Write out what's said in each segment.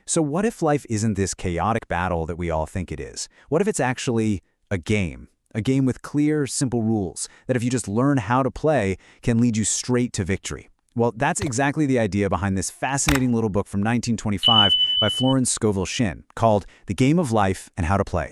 So what if life isn't this chaotic battle that we all think it is? What if it's actually a game? A game with clear, simple rules that if you just learn how to play can lead you straight to victory. Well, that's exactly the idea behind this fascinating little book from 1925 by Florence Scovel Shinn called The Game of Life and How to Play.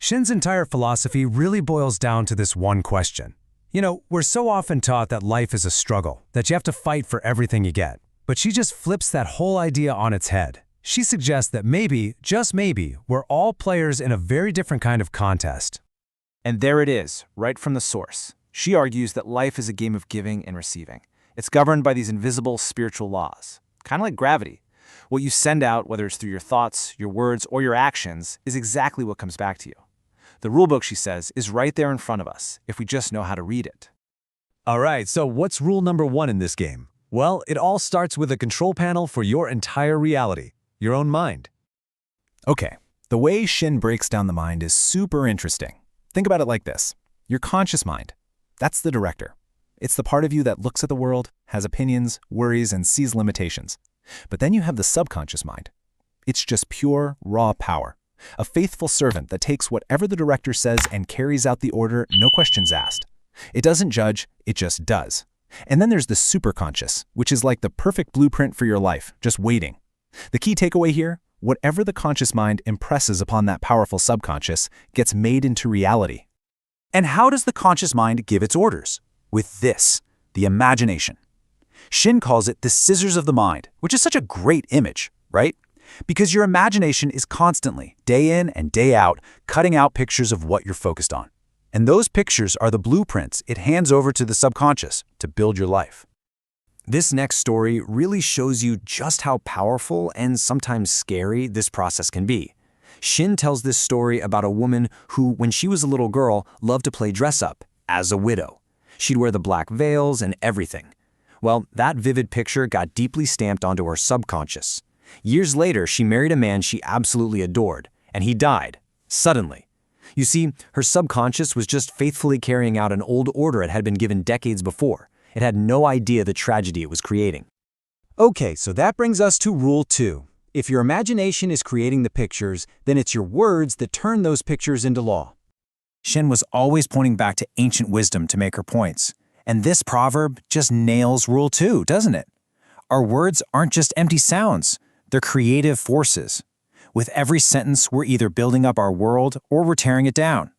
Shinn's entire philosophy really boils down to this one question. We're so often taught that life is a struggle, that you have to fight for everything you get. But she just flips that whole idea on its head. She suggests that maybe, just maybe, we're all players in a very different kind of contest. And there it is, right from the source. She argues that life is a game of giving and receiving. It's governed by these invisible spiritual laws, kind of like gravity. What you send out, whether it's through your thoughts, your words, or your actions, is exactly what comes back to you. The rulebook, she says, is right there in front of us, if we just know how to read it. All right, so what's rule number 1 in this game? Well, it all starts with a control panel for your entire reality, your own mind. Okay, the way Shinn breaks down the mind is super interesting. Think about it like this. Your conscious mind, that's the director. It's the part of you that looks at the world, has opinions, worries, and sees limitations. But then you have the subconscious mind. It's just pure, raw power. A faithful servant that takes whatever the director says and carries out the order, no questions asked. It doesn't judge, it just does. And then there's the superconscious, which is like the perfect blueprint for your life, just waiting. The key takeaway here, whatever the conscious mind impresses upon that powerful subconscious gets made into reality. And how does the conscious mind give its orders? With this, the imagination. Shinn calls it the scissors of the mind, which is such a great image, right? Because your imagination is constantly, day in and day out, cutting out pictures of what you're focused on. And those pictures are the blueprints it hands over to the subconscious to build your life. This next story really shows you just how powerful and sometimes scary this process can be. Shinn tells this story about a woman who, when she was a little girl, loved to play dress-up as a widow. She'd wear the black veils and everything. Well, that vivid picture got deeply stamped onto her subconscious. Years later, she married a man she absolutely adored, and he died, suddenly. You see, her subconscious was just faithfully carrying out an old order it had been given decades before. It had no idea the tragedy it was creating. Okay, so that brings us to rule 2. If your imagination is creating the pictures, then it's your words that turn those pictures into law. Shinn was always pointing back to ancient wisdom to make her points. And this proverb just nails rule 2, doesn't it? Our words aren't just empty sounds. They're creative forces. With every sentence, we're either building up our world or we're tearing it down.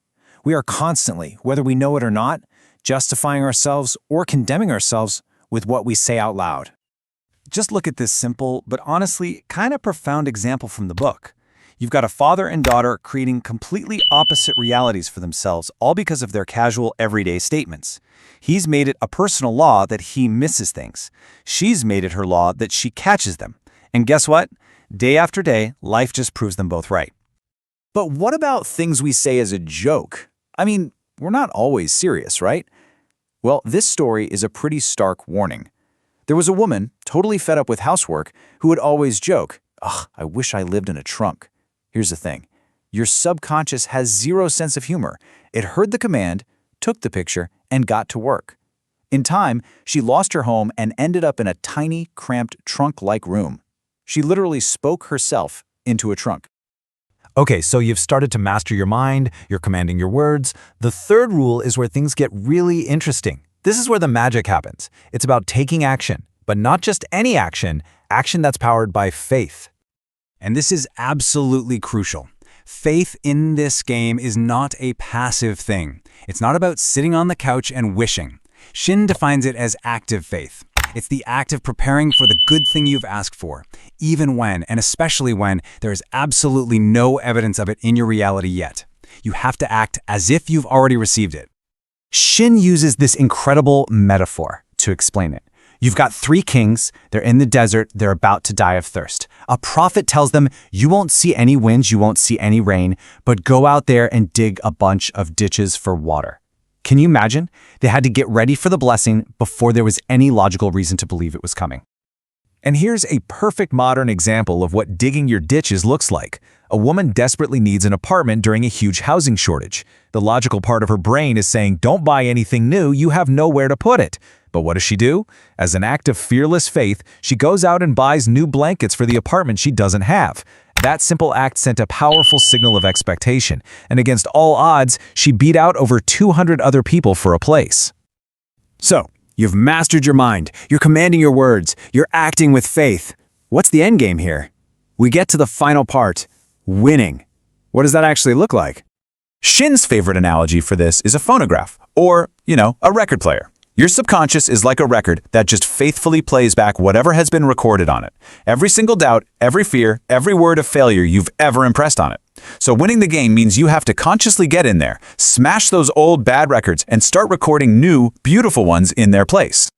We are constantly, whether we know it or not, justifying ourselves or condemning ourselves with what we say out loud. Just look at this simple, but honestly kind of profound example from the book. You've got a father and daughter creating completely opposite realities for themselves, all because of their casual, everyday statements. He's made it a personal law that he misses things. She's made it her law that she catches them. And guess what? Day after day, life just proves them both right. But what about things we say as a joke? I mean, we're not always serious, right? Well, this story is a pretty stark warning. There was a woman, totally fed up with housework, who would always joke, "Ugh, I wish I lived in a trunk." Here's the thing. Your subconscious has zero sense of humor. It heard the command, took the picture, and got to work. In time, she lost her home and ended up in a tiny, cramped, trunk-like room. She literally spoke herself into a trunk. Okay, so you've started to master your mind, you're commanding your words. The third rule is where things get really interesting. This is where the magic happens. It's about taking action, but not just any action, action that's powered by faith. And this is absolutely crucial. Faith in this game is not a passive thing. It's not about sitting on the couch and wishing. Shinn defines it as active faith. It's the act of preparing for the good thing you've asked for, even when, and especially when, there is absolutely no evidence of it in your reality yet. You have to act as if you've already received it. Shinn uses this incredible metaphor to explain it. You've got 3 kings, they're in the desert, they're about to die of thirst. A prophet tells them, you won't see any winds, you won't see any rain, but go out there and dig a bunch of ditches for water. Can you imagine? They had to get ready for the blessing before there was any logical reason to believe it was coming. And here's a perfect modern example of what digging your ditches looks like. A woman desperately needs an apartment during a huge housing shortage. The logical part of her brain is saying, don't buy anything new, you have nowhere to put it. But what does she do? As an act of fearless faith, she goes out and buys new blankets for the apartment she doesn't have. That simple act sent a powerful signal of expectation, and against all odds, she beat out over 200 other people for a place. So, you've mastered your mind, you're commanding your words, you're acting with faith. What's the endgame here? We get to the final part, winning. What does that actually look like? Shinn's favorite analogy for this is a phonograph, or, a record player. Your subconscious is like a record that just faithfully plays back whatever has been recorded on it. Every single doubt, every fear, every word of failure you've ever impressed on it. So winning the game means you have to consciously get in there, smash those old bad records, and start recording new, beautiful ones in their place.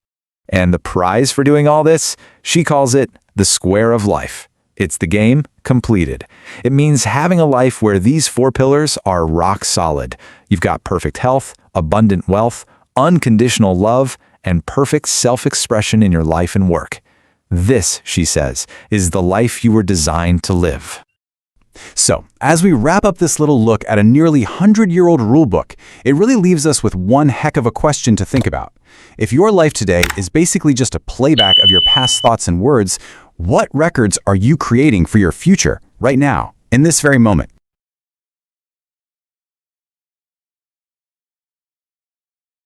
And the prize for doing all this? She calls it the square of life. It's the game completed. It means having a life where these 4 pillars are rock solid. You've got perfect health, abundant wealth, unconditional love, and perfect self-expression in your life and work. This, she says, is the life you were designed to live. So, as we wrap up this little look at a nearly 100-year-old rulebook, it really leaves us with one heck of a question to think about. If your life today is basically just a playback of your past thoughts and words, what records are you creating for your future right now, in this very moment?